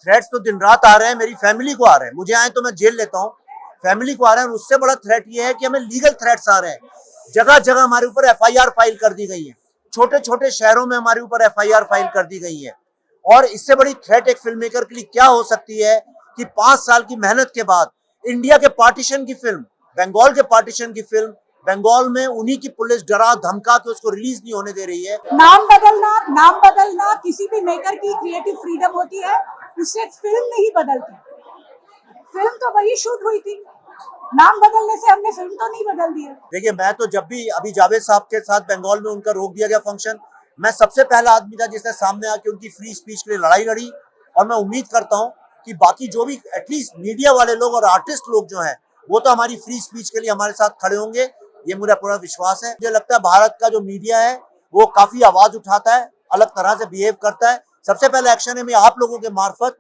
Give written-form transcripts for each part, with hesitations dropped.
Threats तो दिन रात आ रहे हैं, मेरी फैमिली को आ रहे हैं, मुझे आए तो मैं जेल लेता हूँ, फैमिली को आ रहे हैं। और उससे बड़ा थ्रेट ये है कि हमें लीगल थ्रेट्स आ रहे हैं, जगह जगह हमारे ऊपर एफआईआर फाइल कर दी गई है, छोटे छोटे शहरों में हमारे ऊपर एफआईआर फाइल कर दी गई है। और इससे बड़ी थ्रेट एक फिल्म मेकर के लिए क्या हो सकती है कि 5 साल की मेहनत के बाद इंडिया के पार्टीशन की फिल्म, बंगाल के पार्टीशन की फिल्म, बंगाल में उन्हीं की पुलिस डरा धमका के उसको रिलीज नहीं होने दे रही है। नाम बदलना किसी भी मेकर की क्रिएटिव फ्रीडम होती है, उससे फिल्म नहीं बदलती। फिल्म तो वही शूट हुई थी, नाम बदलने से हमने फिल्म तो नहीं बदल दी है। देखिए, मैं तो जब भी अभी जावेद साहब के साथ बंगाल में उनका रोक दिया गया फंक्शन, मैं सबसे पहला आदमी था जिसने सामने आके उनकी फ्री स्पीच के लिए लड़ाई लड़ी। और मैं उम्मीद करता हूं कि बाकी जो भी एटलीस्ट मीडिया वाले लोग और आर्टिस्ट लोग जो हैं वो तो हमारी फ्री स्पीच के लिए हमारे साथ खड़े होंगे, ये मेरा पूरा विश्वास है। मुझे लगता है भारत का जो मीडिया है वो काफी आवाज उठाता है, अलग तरह से बिहेव करता है। सबसे पहला एक्शन है, मैं आप लोगों के मार्फत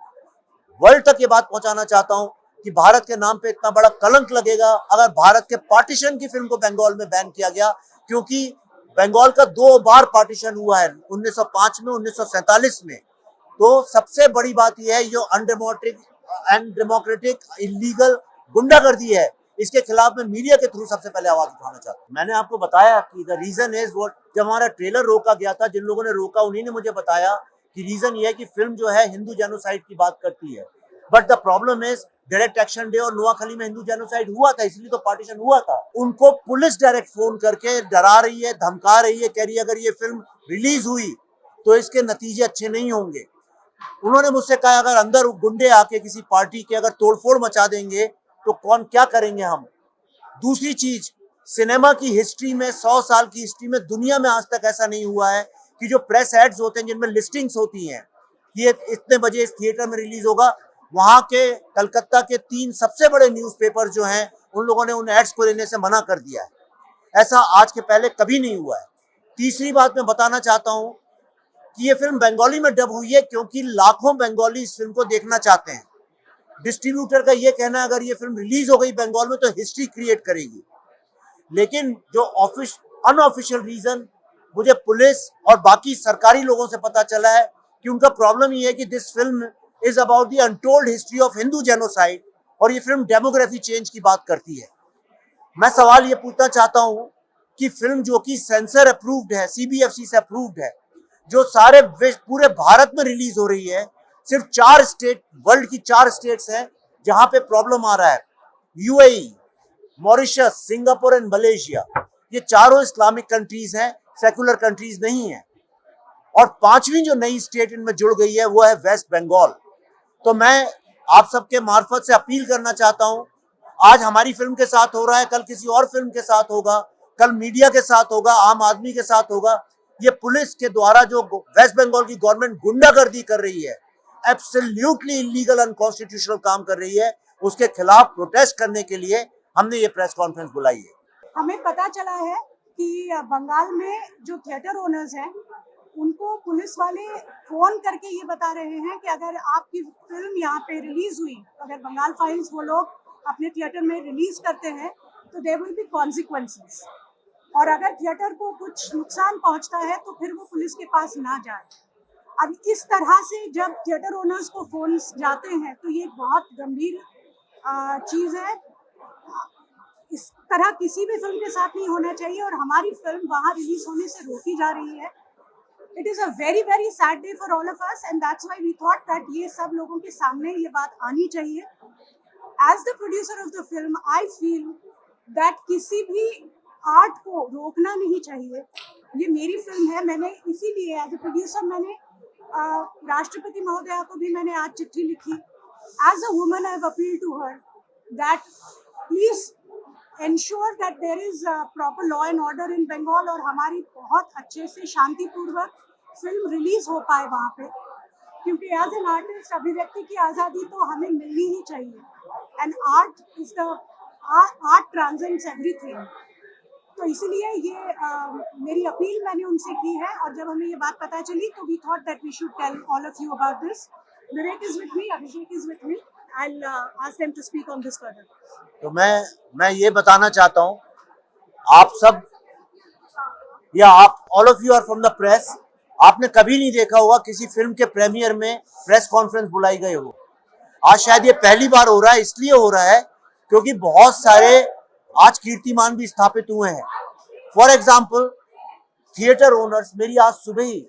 वर्ल्ड तक ये बात पहुंचाना चाहता हूं कि भारत के नाम पे इतना बड़ा कलंक लगेगा अगर भारत के पार्टीशन की फिल्म को बंगाल में बैन किया गया, क्योंकि बंगाल का 2 बार पार्टीशन हुआ है, 1905 में, 1947 में। तो सबसे बड़ी बात यह है, जो अनडेमोक्रेटिक इलीगल गुंडागर्दी है, इसके खिलाफ मैं मीडिया के थ्रू सबसे पहले आवाज उठाना चाहता हूँ। मैंने आपको बताया कि द रीजन इज व्हाट, जब हमारा ट्रेलर रोका गया था, जिन लोगों ने रोका उन्हीं ने मुझे बताया कि रीजन ये है कि फिल्म जो है हिंदू जेनोसाइड की बात करती है। But the problem is direct action day और नोआखली में हिंदू जेनोसाइड हुआ था, इसलिए तो पार्टीशन हुआ था। उनको पुलिस डायरेक्ट फोन करके डरा रही है, धमका रही है, कह रही है अगर ये फिल्म रिलीज हुई तो इसके नतीजे अच्छे नहीं होंगे। उन्होंने मुझसे कहा अगर अंदर गुंडे आके किसी पार्टी के अगर तोड़फोड़ मचा देंगे तो कौन क्या करेंगे हम। दूसरी चीज, सिनेमा की हिस्ट्री में, 100 साल की हिस्ट्री में दुनिया में आज तक ऐसा नहीं हुआ है कि जो प्रेस एड्स होते हैं जिनमें लिस्टिंग्स होती हैं कि ये इतने बजे इस थिएटर में रिलीज होगा, वहां के कलकत्ता के 3 सबसे बड़े न्यूज़पेपर जो हैं उन लोगों ने उन एड्स को लेने से मना कर दिया है। ऐसा आज के पहले कभी नहीं हुआ है। तीसरी बात मैं बताना चाहता हूं कि ये फिल्म बंगाली में डब हुई है क्योंकि लाखों बंगाली इस फिल्म को देखना चाहते हैं। डिस्ट्रीब्यूटर का ये कहना है अगर ये फिल्म रिलीज हो गई बंगाल में तो हिस्ट्री क्रिएट करेगी। लेकिन जो अनऑफिशियल रीजन मुझे पुलिस और बाकी सरकारी लोगों से पता चला है कि उनका प्रॉब्लम ये है कि this film is about the untold history of Hindu genocide, और ये फिल्म डेमोग्राफी चेंज की बात करती है। मैं सवाल ये पूछना चाहता हूं कि फिल्म जो कि सेंसर अप्रूव्ड है, सीबीएफसी से अप्रूव्ड है, जो सारे पूरे भारत में रिलीज हो रही है, सिर्फ 4 स्टेट, वर्ल्ड की 4 स्टेट्स हैं जहां पे प्रॉब्लम आ रहा है, UAE, Mauritius, Singapore and Malaysia. ये चारों इस्लामिक कंट्रीज हैं, सेकुलर कंट्रीज नहीं है। और 5वीं जो नई स्टेट इनमें जुड़ गई है वो है वेस्ट बंगाल। तो मैं आप सबके मार्फत से अपील करना चाहता हूं, आज हमारी फिल्म के साथ हो रहा है, कल किसी और फिल्म के साथ होगा, कल मीडिया के साथ होगा, आम आदमी के साथ होगा। ये पुलिस के द्वारा जो वेस्ट बंगाल की गवर्नमेंट गुंडागर्दी कर रही है, एब्सोल्युटली इलीगल अनकॉन्स्टिट्यूशनल काम कर रही है, उसके खिलाफ प्रोटेस्ट करने के लिए हमने ये प्रेस कॉन्फ्रेंस बुलाई है। हमें पता चला है कि बंगाल में जो थिएटर ओनर्स हैं उनको पुलिस वाले फोन करके ये बता रहे हैं कि अगर आपकी फिल्म यहाँ पे रिलीज हुई, अगर बंगाल फाइल्स वो लोग अपने थिएटर में रिलीज करते हैं तो देयर विल बी कॉन्सिक्वेंसेस, और अगर थिएटर को कुछ नुकसान पहुँचता है तो फिर वो पुलिस के पास ना जाए। अब इस तरह से जब थिएटर ओनर्स को फोन जाते हैं तो ये बहुत गंभीर चीज़ है। इस तरह किसी भी फिल्म के साथ नहीं होना चाहिए और हमारी फिल्म वहाँ रिलीज होने से रोकी जा रही है। It is a very very sad day for all of us and that's why we thought that ये सब लोगों के सामने ये बात आनी चाहिए। As the producer of the film I feel that किसी भी आर्ट को रोकना नहीं चाहिए। ये मेरी फिल्म है, मैंने इसीलिए एज ए प्रोड्यूसर मैंने राष्ट्रपति महोदया को भी मैंने आज चिट्ठी लिखी। As a woman I have appealed to her that please ensure that there is proper law and order in Bengal और हमारी बहुत अच्छे से शांतिपूर्वक फिल्म रिलीज हो पाए वहाँ पे, क्योंकि एज एन आर्टिस्ट अभिव्यक्ति की आज़ादी तो हमें मिलनी ही चाहिए and art is the art transcends everything. तो इसीलिए ये मेरी अपील मैंने उनसे की है और जब हमें ये बात पता चली तो we thought that we should tell all of you about this. Vivek is with me, Abhishek is with me, I'll ask them to speak on this further. तो मैं ये बताना चाहता हूँ, आप सब या आप all of you are from the press, आपने कभी नहीं देखा होगा किसी फिल्म के प्रीमियर में प्रेस कॉन्फ्रेंस बुलाई गई हो। आज शायद ये पहली बार हो रहा है, इसलिए हो रहा है क्योंकि बहुत सारे आज कीर्तिमान भी स्थापित हुए हैं। फॉर एग्जाम्पल थिएटर ओनर्स, मेरी आज सुबह ही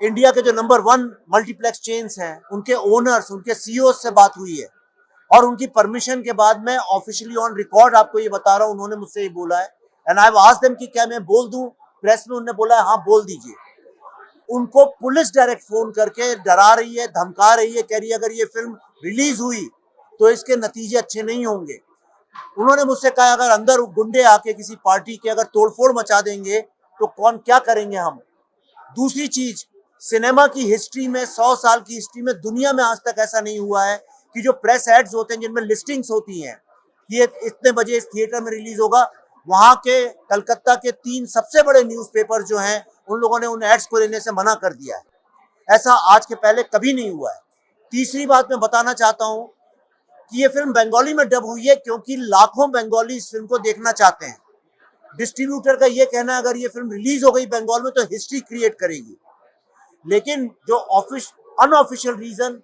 इंडिया के जो नंबर 1 मल्टीप्लेक्स चेन्स हैं उनके ओनर्स, उनके सीईओ से बात हुई है और उनकी परमिशन के बाद मैं ऑफिशियली ऑन रिकॉर्ड आपको ये बता रहा हूं, उन्होंने मुझसे ये बोला है and I have asked them कि क्या मैं बोल दूं प्रेस में। उन्होंने बोला है हाँ बोल दीजिए। उनको पुलिस डायरेक्ट फोन करके डरा रही है, धमका रही है, कह रही है अगर ये फिल्म रिलीज हुई तो इसके नतीजे अच्छे नहीं होंगे। उन्होंने मुझसे कहा अगर अंदर गुंडे आके किसी पार्टी के अगर तोड़फोड़ मचा देंगे तो कौन क्या करेंगे हम। दूसरी चीज, सिनेमा की हिस्ट्री में, 100 साल की हिस्ट्री में, दुनिया में आज तक ऐसा नहीं हुआ है कि जो प्रेस एड्स होते हैं जिनमें लिस्टिंग्स होती हैं कि इतने बजे इस थिएटर में रिलीज होगा, वहां के कलकत्ता के 3 सबसे बड़े न्यूज़पेपर जो हैं उन लोगों ने उन एड्स को लेने से मना कर दिया है। ऐसा आज के पहले कभी नहीं हुआ है। तीसरी बात मैं बताना चाहता हूं कि ये फिल्म बंगाली में डब हुई है क्योंकि लाखों बंगाली इस फिल्म को देखना चाहते हैं। डिस्ट्रीब्यूटर का ये कहना है अगर ये फिल्म रिलीज हो गई बंगाल में तो हिस्ट्री क्रिएट करेगी, लेकिन जो अनऑफिशियल रीजन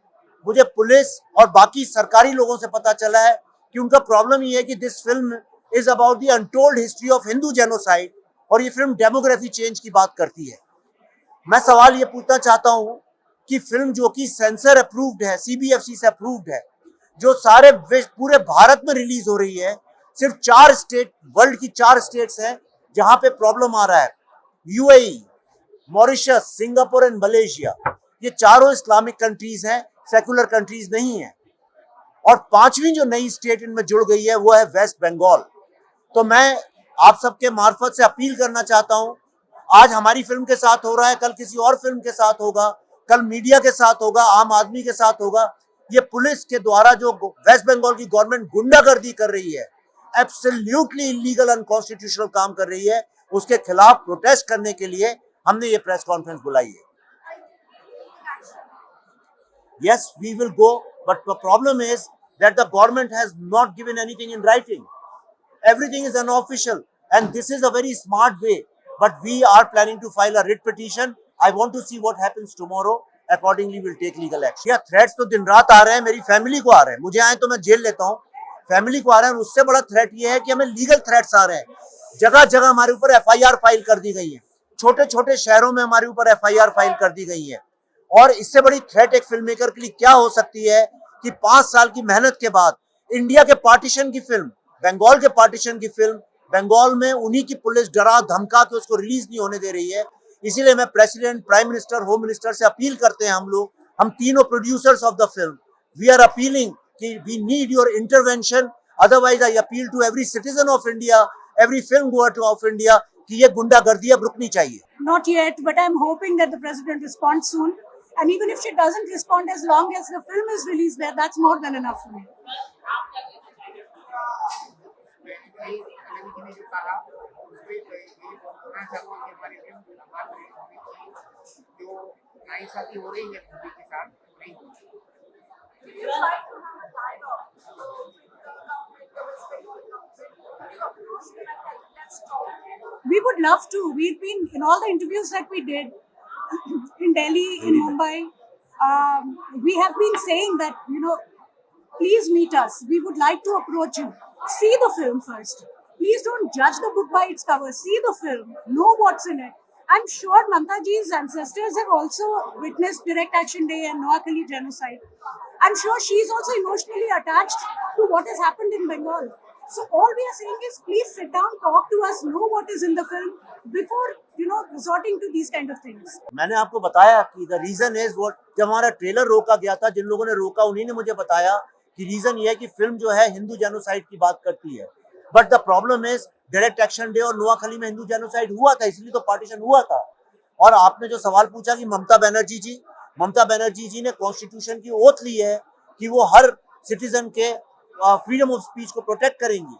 मुझे पुलिस और बाकी सरकारी लोगों से पता चला है कि उनका प्रॉब्लम ये है कि this film is about the untold history of Hindu genocide और ये फिल्म डेमोग्राफी चेंज की बात करती है। मैं सवाल ये पूछना चाहता हूं कि फिल्म जो कि सेंसर अप्रूव्ड है, सीबीएफसी से अप्रूव्ड है, जो सारे पूरे भारत में रिलीज हो रही है, सिर्फ 4 स्टेट, वर्ल्ड की 4 स्टेट्स हैं जहां पे प्रॉब्लम आ रहा है। UAE, Mauritius, Singapore and Malaysia, ये चारों इस्लामिक कंट्रीज हैं, सेकुलर कंट्रीज नहीं है। और 5वीं जो नई स्टेट इनमें जुड़ गई है वो है वेस्ट बंगाल। तो मैं आप सबके मार्फत से अपील करना चाहता हूं, आज हमारी फिल्म के साथ हो रहा है, कल किसी और फिल्म के साथ होगा, कल मीडिया के साथ होगा, आम आदमी के साथ होगा। ये पुलिस के द्वारा जो वेस्ट बंगाल की गवर्नमेंट गुंडागर्दी कर रही है, एब्सोल्युटली इलीगल, अनकॉन्स्टिट्यूशनल काम कर रही है, उसके खिलाफ प्रोटेस्ट करने के लिए हमने ये प्रेस कॉन्फ्रेंस बुलाई है। Yes, we will go, but the problem is that the government has not given anything in writing. Everything is unofficial, and this is a very smart way. But we are planning to file a writ petition. I want to see what happens tomorrow. Accordingly, we'll take legal action. Yeah, threats तो दिन रात आ रहे हैं, मेरी family को आ रहे हैं। मुझे आए तो मैं जेल लेता हूँ, फैमिली को आ रहे हैं। उससे बड़ा थ्रेट ये है कि हमें लीगल थ्रेट्स आ रहे हैं। जगह जगह हमारे ऊपर FIR फाइल कर दी गई है, छोटे छोटे शहरों में हमारे ऊपर FIR फाइल कर दी गई है। और इससे बड़ी थ्रेट एक फिल्म मेकर के लिए क्या हो सकती है कि 5 साल की मेहनत के बाद इंडिया के पार्टीशन की फिल्म, बंगाल के पार्टीशन की फिल्म, बंगाल में उन्हीं की पुलिस डरा धमका के उसको रिलीज नहीं होने दे रही है। इसीलिए मैं president, prime minister, home minister से अपील करते हैं, हम तीनों producers of the film, we are appealing कि we need your intervention. Otherwise I appeal to every citizen of India, every film goer of India कि ये गुंडागर्दी अब रुकनी चाहिए। Not yet, but I'm hoping that the president responds soon. And even if she doesn't respond, as long as the film is released there, that's more than enough for me. We would love to. We've been in all the interviews that we did in Delhi, in Mumbai. We have been saying that, please meet us. We would like to approach you. See the film first. Please don't judge the book by its cover. See the film. Know what's in it. I'm sure Mamta ji's ancestors have also witnessed Direct Action Day and Noakhali genocide. I'm sure she's also emotionally attached to what has happened in Bengal. So all we are saying is, please sit down, talk to us, know what is in the film before, resorting to these kind of things. मैंने आपको बताया कि the reason is what, जब हमारा trailer रोका गया था, जिन लोगों ने रोका उन्हीं ने मुझे बताया कि रीजन ये है कि फिल्म जो है हिंदू जेनोसाइड की बात करती है। But the problem is direct action day और नोआखली में हिंदू जेनोसाइड हुआ था, इसलिए तो पार्टीशन हुआ था। और आपने जो सवाल पूछा कि ममता बनर्जी जी ने कॉन्स्टिट्यूशन की ओथ ली है कि वो हर सिटीजन के फ्रीडम ऑफ स्पीच को प्रोटेक्ट करेंगी।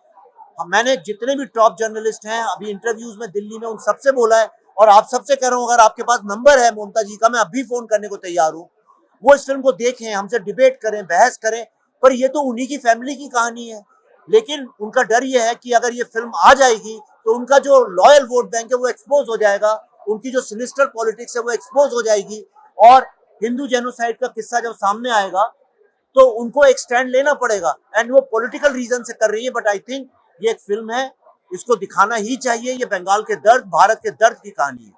मैंने जितने भी टॉप जर्नलिस्ट हैं अभी इंटरव्यूज में दिल्ली में, उन सबसे बोला है और आप सबसे कह रहा हूँ, अगर आपके पास नंबर है ममता जी का, मैं अभी फोन करने को तैयार हूँ। वो इस फिल्म को देखें, हमसे डिबेट करें, बहस करें। पर ये तो उन्हीं की फैमिली की कहानी है, लेकिन उनका डर ये है कि अगर ये फिल्म आ जाएगी तो उनका जो लॉयल वोट बैंक है वो एक्सपोज हो जाएगा उनकी जो सिनिस्टर पॉलिटिक्स है वो एक्सपोज हो जाएगी, और हिंदू जेनोसाइड का किस्सा जब सामने आएगा तो उनको एक स्टैंड लेना पड़ेगा। एंड वो पॉलिटिकल रीजन से कर रही है, बट आई थिंक ये एक फिल्म है, इसको दिखाना ही चाहिए। ये बंगाल के दर्द, भारत के दर्द की कहानी है।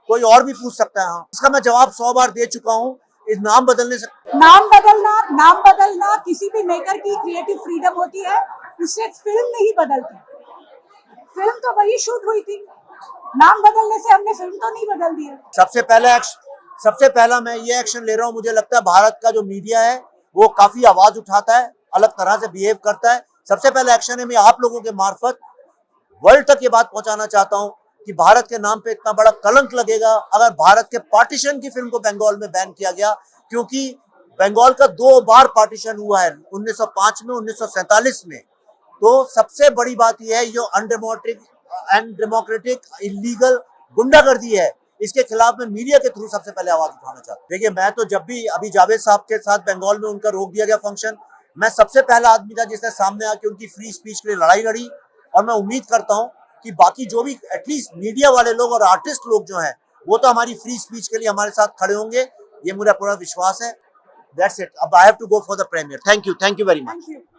कोई और भी पूछ सकता है। हाँ, इसका मैं जवाब 100 बार दे चुका हूँ। इस नाम बदलने से, नाम बदलना किसी भी मेकर की क्रिएटिव फ्रीडम होती है, उससे फिल्म नहीं बदलती। फिल्म तो वही शूट हुई थी, नाम बदलने से हमने फिल्म तो नहीं बदल दी है। सबसे पहला मैं ये एक्शन ले रहा हूँ। मुझे लगता है भारत का जो मीडिया है वो काफी आवाज उठाता है, अलग तरह से बिहेव करता है। सबसे पहला एक्शन है, मैं आप लोगों के मार्फत वर्ल्ड तक ये बात पहुंचाना चाहता हूं कि भारत के नाम पे इतना बड़ा कलंक लगेगा अगर भारत के पार्टीशन की फिल्म को बंगाल में बैन किया गया, क्योंकि बंगाल का 2 बार पार्टीशन हुआ है, 1905 में, 1947 में। तो सबसे बड़ी बात यह है, ये अनडेमोक्रेटिक इलीगल गुंडागर्दी है, इसके खिलाफ मैं मीडिया के थ्रू सबसे पहले आवाज उठाना चाहता हूँ। देखिए, मैं तो जब भी अभी जावेद साहब के साथ बंगाल में उनका रोक दिया गया फंक्शन, मैं सबसे पहला आदमी था जिसने सामने आके उनकी फ्री स्पीच के लिए लड़ाई लड़ी, और मैं उम्मीद करता हूं कि बाकी जो भी एटलीस्ट मीडिया वाले लोग और आर्टिस्ट लोग जो हैं वो तो हमारी फ्री स्पीच के लिए हमारे साथ खड़े होंगे, ये मेरा पूरा विश्वास है। That's it. अब I have to go for the premiere. Thank you very much.